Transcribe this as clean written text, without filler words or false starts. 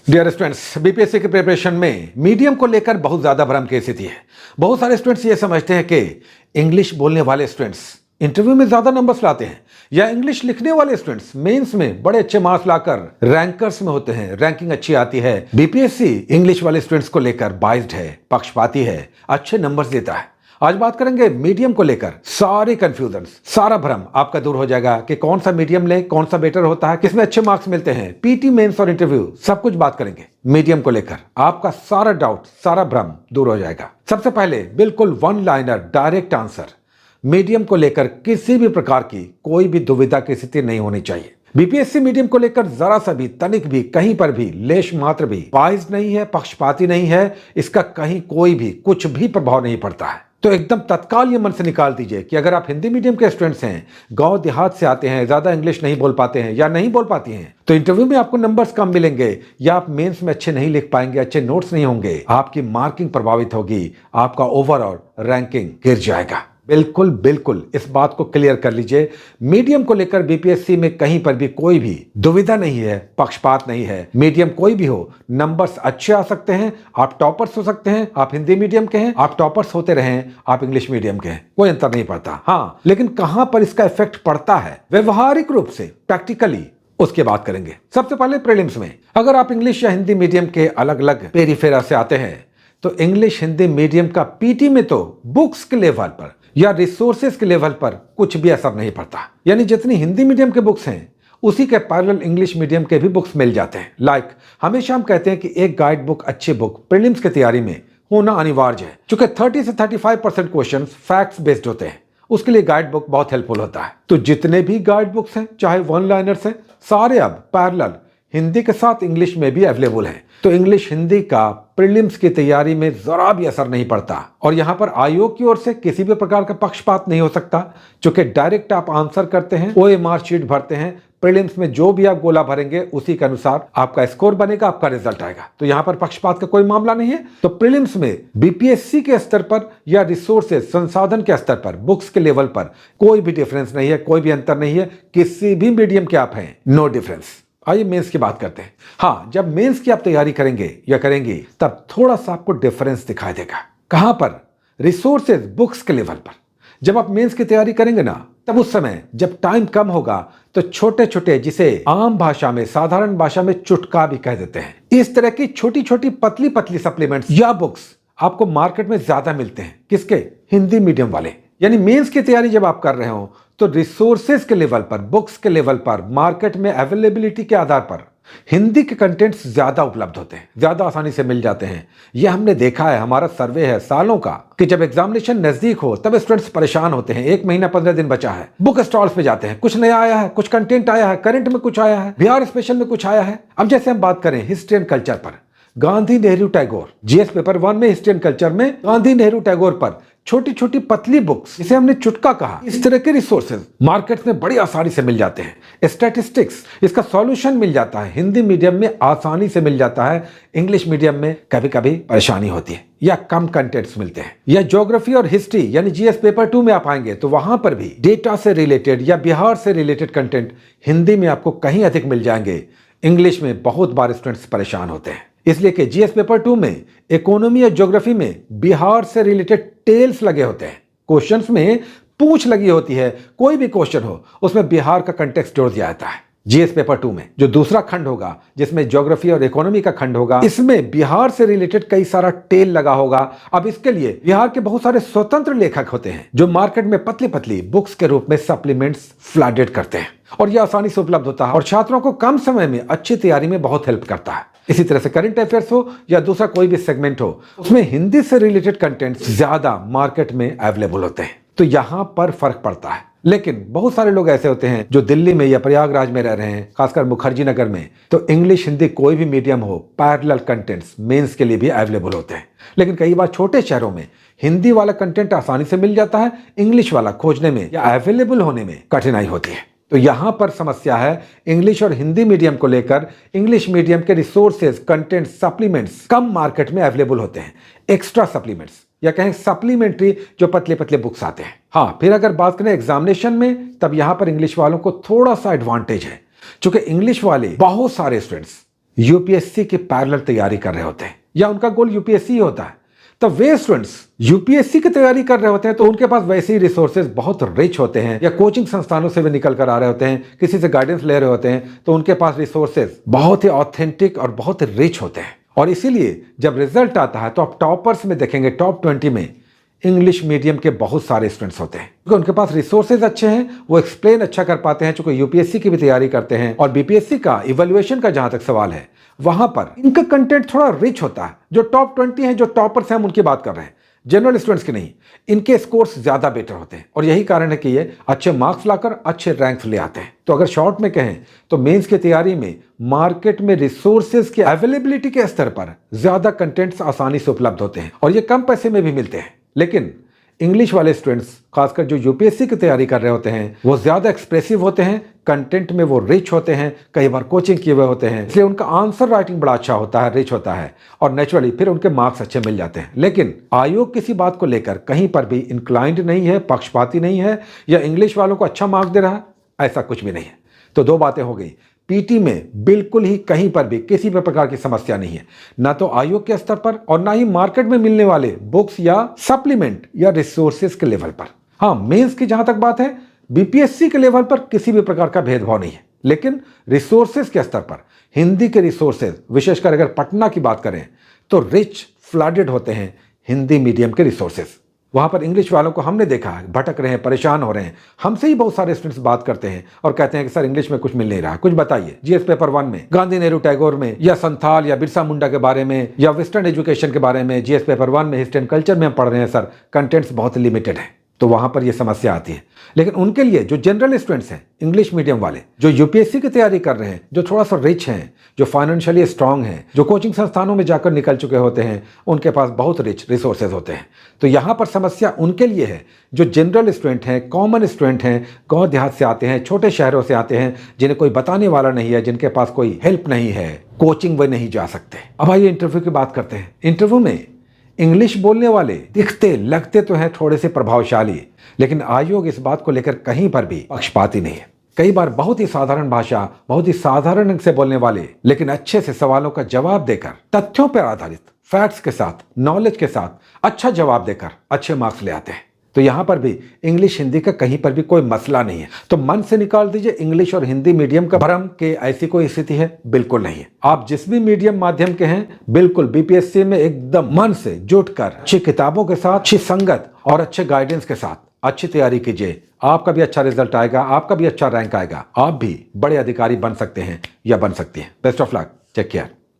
Dear students, BPSC के preparation में medium को लेकर बहुत ज्यादा भ्रम की स्थिति है। बहुत सारे स्टूडेंट्स ये समझते हैं कि इंग्लिश बोलने वाले स्टूडेंट्स इंटरव्यू में ज्यादा नंबर्स लाते हैं या इंग्लिश लिखने वाले स्टूडेंट्स मेंस में बड़े अच्छे मार्क्स लाकर रैंकर्स में होते हैं, रैंकिंग अच्छी आती है। बीपीएससी इंग्लिश वाले स्टूडेंट्स को लेकर बाइस्ड है, पक्षपाती है, अच्छे नंबर्स देता है। आज बात करेंगे मीडियम को लेकर। सारे कंफ्यूजन, सारा भ्रम आपका दूर हो जाएगा कि कौन सा मीडियम ले, कौन सा बेटर होता है, किसमें अच्छे मार्क्स मिलते हैं, पीटी मेंस और इंटरव्यू सब कुछ बात करेंगे मीडियम को लेकर। आपका सारा डाउट, सारा भ्रम दूर हो जाएगा। सबसे पहले बिल्कुल one liner direct answer, medium को लेकर किसी भी प्रकार की कोई भी दुविधा की स्थिति नहीं होनी चाहिए। बीपीएससी मीडियम को लेकर जरा सा भी, तनिक भी, कहीं पर भी, लेश मात्र भी बाइस्ड नहीं है, पक्षपाती नहीं है। इसका कहीं कोई भी कुछ भी प्रभाव नहीं पड़ता है। तो एकदम तत्काल ये मन से निकाल दीजिए कि अगर आप हिंदी मीडियम के स्टूडेंट्स हैं, गांव देहात से आते हैं, ज्यादा इंग्लिश नहीं बोल पाते हैं या नहीं बोल पाती हैं, तो इंटरव्यू में आपको नंबर्स कम मिलेंगे या आप मेंस में अच्छे नहीं लिख पाएंगे, अच्छे नोट्स नहीं होंगे, आपकी मार्किंग प्रभावित होगी, आपका ओवरऑल रैंकिंग गिर जाएगा। बिल्कुल बिल्कुल इस बात को क्लियर कर लीजिए। मीडियम को लेकर बीपीएससी में कहीं पर भी कोई भी दुविधा नहीं है, पक्षपात नहीं है। मीडियम कोई भी हो, नंबर्स अच्छे आ सकते हैं। आप टॉपर्स हो सकते हैं, आप हिंदी मीडियम के हैं, आप टॉपर्स होते रहे, आप इंग्लिश मीडियम के हैं, कोई अंतर नहीं पड़ता। हाँ, लेकिन कहां पर इसका इफेक्ट पड़ता है व्यवहारिक रूप से, प्रैक्टिकली, उसकी बात करेंगे। सबसे पहले प्रीलिम्स में अगर आप इंग्लिश या हिंदी मीडियम के अलग अलग पेरीफेरा से आते हैं तो इंग्लिश हिंदी मीडियम का पीटी में तो बुक्स के लेवल पर या रिसोर्सेज के लेवल पर कुछ भी असर नहीं पड़ता। यानी जितनी हिंदी मीडियम के बुक्स हैं उसी के पैरेलल इंग्लिश मीडियम के भी बुक्स मिल जाते हैं। लाइक हमेशा हम कहते हैं कि एक गाइड बुक, अच्छी बुक प्रीलिम्स की तैयारी में होना अनिवार्य है। चूंकि 30 से 35% क्वेश्चन फैक्ट्स बेस्ड होते हैं, उसके लिए गाइड बुक बहुत हेल्पफुल होता है। तो जितने भी गाइड बुक्स हैं, चाहे वन लाइनर्स हैं, सारे अब पैरेलल हिंदी के साथ इंग्लिश में भी अवेलेबल है। तो इंग्लिश हिंदी का प्रीलिम्स की तैयारी में जरा भी असर नहीं पड़ता। और यहां पर आयोग की ओर से किसी भी प्रकार का पक्षपात नहीं हो सकता, क्योंकि डायरेक्ट आप आंसर करते हैं, ओएमआर शीट भरते हैं। प्रीलिम्स में जो भी आप गोला भरेंगे उसी के अनुसार आपका स्कोर बनेगा, आपका रिजल्ट आएगा। तो यहां पर पक्षपात का कोई मामला नहीं है। तो प्रीलिम्स में बीपीएससी के स्तर पर या रिसोर्सेज, संसाधन के स्तर पर, बुक्स के लेवल पर कोई भी डिफरेंस नहीं है, कोई भी अंतर नहीं है। किसी भी मीडियम के आप हैं, नो डिफरेंस। आइए मेंस की बात करते हैं। हाँ, जब मेंस की आप तैयारी करेंगे या करेंगी तब थोड़ा सा आपको डिफरेंस दिखाई देगा। कहां पर? रिसोर्सेज, बुक्स के लेवल पर। जब आप मेंस की तैयारी करेंगे ना, तब उस समय जब टाइम कम होगा तो छोटे छोटे, जिसे आम भाषा में, साधारण भाषा में चुटका भी कह देते हैं, इस तरह की छोटी छोटी पतली पतली सप्लीमेंट्स या बुक्स आपको मार्केट में ज्यादा मिलते हैं। किसके? हिंदी मीडियम वाले। यानी मेंस की तैयारी जब आप कर रहे हो तो रिसोर्सेज के लेवल पर, बुक्स के लेवल पर, मार्केट में अवेलेबिलिटी के आधार पर हिंदी के कंटेंट्स ज्यादा उपलब्ध होते हैं, ज्यादा आसानी से मिल जाते हैं। यह हमने देखा है, हमारा सर्वे है सालों का, कि जब एग्जामिनेशन नजदीक हो तब स्टूडेंट्स परेशान होते हैं। 1 महीना 15 दिन बचा है, बुक स्टॉल्स पे जाते हैं, कुछ नया आया है, कुछ कंटेंट आया है, करंट में कुछ आया है, बिहार स्पेशल में कुछ आया है। अब जैसे हम बात करें हिस्ट्री एंड कल्चर पर, गांधी नेहरू टैगोर, जीएस पेपर 1 में हिस्ट्री एंड कल्चर में गांधी नेहरू टैगोर पर छोटी छोटी पतली बुक्स, जिसे हमने चुटका कहा, इस तरह के रिसोर्सेज मार्केट में बड़ी आसानी से मिल जाते हैं। स्टैटिस्टिक्स, इसका सॉल्यूशन मिल जाता है, हिंदी मीडियम में आसानी से मिल जाता है। इंग्लिश मीडियम में कभी कभी परेशानी होती है या कम कंटेंट्स मिलते हैं। या ज्योग्राफी और हिस्ट्री यानी जीएस पेपर 2 में आप आएंगे तो वहां पर भी डेटा से रिलेटेड या बिहार से रिलेटेड कंटेंट हिंदी में आपको कहीं अधिक मिल जाएंगे। इंग्लिश में बहुत बार स्टूडेंट्स परेशान होते हैं, इसलिए कि जीएस पेपर 2 में इकोनॉमी और ज्योग्राफी में बिहार से रिलेटेड टेल्स लगे होते हैं। क्वेश्चंस में पूंछ लगी होती है, कोई भी क्वेश्चन हो उसमें बिहार का कंटेक्स्ट जोड़ दिया जाता है। जीएस पेपर 2 में जो दूसरा खंड होगा, जिसमें ज्योग्राफी और इकोनॉमी का खंड होगा, इसमें बिहार से रिलेटेड कई सारा टेल लगा होगा। अब इसके लिए बिहार के बहुत सारे स्वतंत्र लेखक होते हैं जो मार्केट में पतली पतली बुक्स के रूप में सप्लीमेंट्स फ्लडेड करते हैं, और यह आसानी से उपलब्ध होता है और छात्रों को कम समय में अच्छी तैयारी में बहुत हेल्प करता है। इसी तरह से करंट अफेयर्स हो या दूसरा कोई भी सेगमेंट हो, उसमें हिंदी से रिलेटेड कंटेंट्स ज्यादा मार्केट में अवेलेबल होते हैं। तो यहां पर फर्क पड़ता है। लेकिन बहुत सारे लोग ऐसे होते हैं जो दिल्ली में या प्रयागराज में रह रहे हैं, खासकर मुखर्जी नगर में, तो इंग्लिश हिंदी कोई भी मीडियम हो, पैरेलल कंटेंट्स मेंस के लिए भी अवेलेबल होते हैं। लेकिन कई बार छोटे शहरों में हिंदी वाला कंटेंट आसानी से मिल जाता है, इंग्लिश वाला खोजने में या अवेलेबल होने में कठिनाई होती है। तो यहां पर समस्या है इंग्लिश और हिंदी मीडियम को लेकर। इंग्लिश मीडियम के रिसोर्सेज, कंटेंट, सप्लीमेंट्स कम मार्केट में अवेलेबल होते हैं। एक्स्ट्रा सप्लीमेंट्स या कहें सप्लीमेंट्री जो पतले पतले बुक्स आते हैं। हाँ, फिर अगर बात करें एग्जामिनेशन में, तब यहां पर इंग्लिश वालों को थोड़ा सा एडवांटेज है, क्योंकि इंग्लिश वाले बहुत सारे स्टूडेंट्स यूपीएससी की पैरेलल तैयारी कर रहे होते हैं या उनका गोल यूपीएससी ही होता है, तो वे स्टूडेंट्स यूपीएससी की तैयारी कर रहे होते हैं तो उनके पास वैसे ही रिसोर्सेज बहुत रिच होते हैं, या कोचिंग संस्थानों से भी निकल कर आ रहे होते हैं, किसी से गाइडेंस ले रहे होते हैं, तो उनके पास रिसोर्सेज बहुत ही ऑथेंटिक और बहुत रिच होते हैं। और इसीलिए जब रिजल्ट आता है तो आप टॉपर्स में देखेंगे, टॉप 20 में इंग्लिश मीडियम के बहुत सारे स्टूडेंट्स होते हैं, क्योंकि उनके पास रिसोर्सेज अच्छे हैं, वो एक्सप्लेन अच्छा कर पाते हैं, चूंकि यूपीएससी की भी तैयारी करते हैं और बीपीएससी का इवैल्यूएशन का जहां तक सवाल है वहां पर इनका कंटेंट थोड़ा रिच होता है। जो टॉप 20 हैं, जो टॉपर्स हैं, हम उनकी बात कर रहे हैं, जनरल स्टूडेंट्स की नहीं। इनके स्कोर्स ज्यादा बेटर होते हैं और यही कारण है कि ये अच्छे मार्क्स लाकर अच्छे रैंक्स ले आते हैं। तो अगर शॉर्ट में कहें तो मेंस की तैयारी में मार्केट में रिसोर्सेज के अवेलेबिलिटी के स्तर पर ज्यादा कंटेंट्स आसानी से उपलब्ध होते हैं और ये कम पैसे में भी मिलते हैं। लेकिन इंग्लिश वाले स्टूडेंट्स, खासकर जो यूपीएससी की तैयारी कर रहे होते हैं, वो ज्यादा एक्सप्रेसिव होते हैं, कंटेंट में वो रिच होते हैं, कई बार कोचिंग किए हुए होते हैं, इसलिए उनका आंसर राइटिंग बड़ा अच्छा होता है, रिच होता है और नेचुरली फिर उनके मार्क्स अच्छे मिल जाते हैं। लेकिन आयोग किसी बात को लेकर कहीं पर भी इंक्लाइंड नहीं है, पक्षपाती नहीं है, या इंग्लिश वालों को अच्छा मार्क्स दे रहा है, ऐसा कुछ भी नहीं है। तो दो बातें हो गई, पीटी में बिल्कुल ही कहीं पर भी किसी भी प्रकार की समस्या नहीं है, ना तो आयोग के स्तर पर और ना ही मार्केट में मिलने वाले बुक्स या सप्लीमेंट या रिसोर्सेज के लेवल पर। हाँ, मेंस की जहां तक बात है, बीपीएससी के लेवल पर किसी भी प्रकार का भेदभाव नहीं है, लेकिन रिसोर्सेज के स्तर पर हिंदी के रिसोर्सेज, विशेषकर अगर पटना की बात करें तो रिच फ्लडेड होते हैं हिंदी मीडियम के रिसोर्सेज। वहां पर इंग्लिश वालों को हमने देखा है, भटक रहे हैं, परेशान हो रहे हैं। हमसे ही बहुत सारे स्टूडेंट्स बात करते हैं और कहते हैं कि सर इंग्लिश में कुछ मिल नहीं रहा, कुछ बताइए। जीएस पेपर 1 में गांधी, नेहरू, टैगोर में, या संथाल या बिरसा मुंडा के बारे में, या वेस्टर्न एजुकेशन के बारे में जीएस पेपर 1 में हिस्ट्री एंड कल्चर में हम पढ़ रहे हैं सर, कंटेंट्स बहुत लिमिटेड है। तो वहां पर यह समस्या आती है। लेकिन उनके लिए जो जनरल स्टूडेंट्स हैं, इंग्लिश मीडियम वाले, जो यूपीएससी की तैयारी कर रहे हैं, जो थोड़ा सा रिच हैं, जो फाइनेंशियली स्ट्रांग हैं, जो कोचिंग संस्थानों में जाकर निकल चुके होते हैं, उनके पास बहुत रिच रिसोर्सेज होते हैं। तो यहां पर समस्या उनके लिए है जो जनरल स्टूडेंट हैं, कॉमन स्टूडेंट हैं, गांव देहात से आते हैं, छोटे शहरों से आते हैं, जिन्हें कोई बताने वाला नहीं है, जिनके पास कोई हेल्प नहीं है, कोचिंग वे नहीं जा सकते। अब आइए इंटरव्यू की बात करते हैं। इंटरव्यू में इंग्लिश बोलने वाले दिखते लगते तो हैं थोड़े से प्रभावशाली, लेकिन आयोग इस बात को लेकर कहीं पर भी पक्षपाती नहीं है। कई बार बहुत ही साधारण भाषा, बहुत ही साधारण ढंग से बोलने वाले, लेकिन अच्छे से सवालों का जवाब देकर, तथ्यों पर आधारित, फैक्ट्स के साथ, नॉलेज के साथ अच्छा जवाब देकर अच्छे मार्क्स ले आते हैं। तो यहां पर भी इंग्लिश हिंदी का कहीं पर भी कोई मसला नहीं है। तो मन से निकाल दीजिए इंग्लिश और हिंदी मीडियम का भ्रम के ऐसी कोई स्थिति है, बिल्कुल नहीं है। आप जिस भी मीडियम माध्यम के हैं, बिल्कुल बीपीएससी में एकदम मन से जुटकर अच्छी किताबों के साथ, अच्छी संगत और अच्छे गाइडेंस के साथ अच्छी तैयारी कीजिए। आपका भी अच्छा रिजल्ट आएगा, आपका भी अच्छा रैंक आएगा, आप भी बड़े अधिकारी बन सकते हैं या बन सकती हैं। Best of luck, take care.